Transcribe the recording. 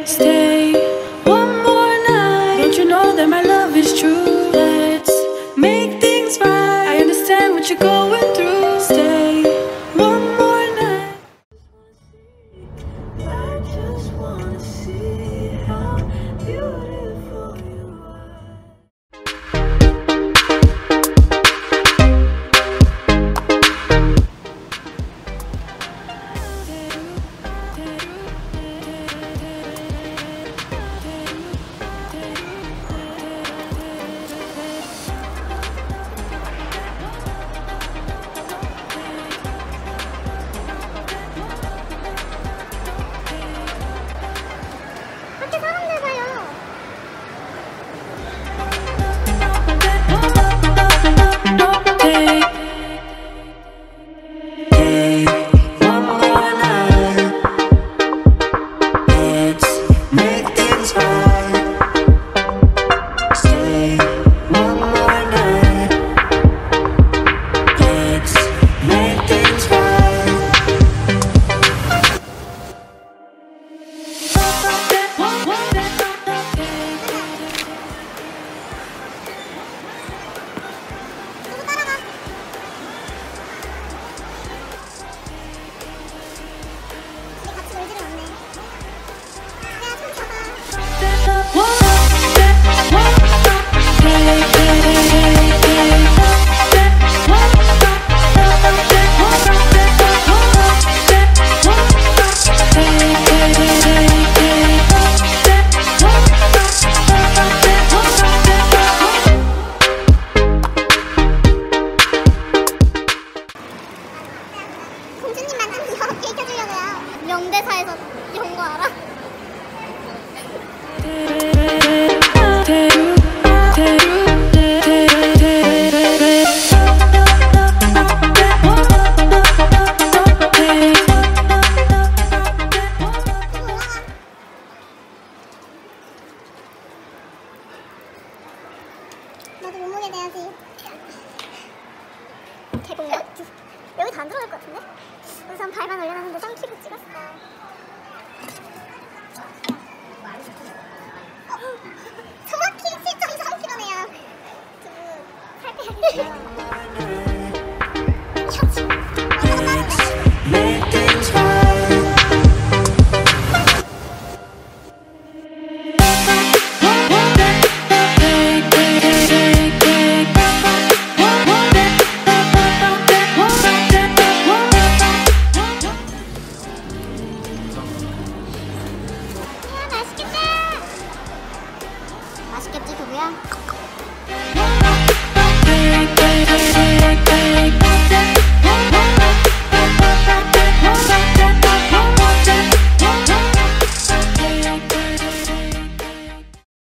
Stay one more night. Don't you know that my love is true? Let's make things right. I understand what you're going through. Stay one more night. I just wanna see how beautiful you are. 명대사에서 이런 거 알아? 나도 몸무게 내야지. 개봉이야? 여기도 안 들어갈 것 같은데? 우선 발만 올려놨는데 3kg 찍었어. 정확히 7.3kg네요. 살 빼야겠어요.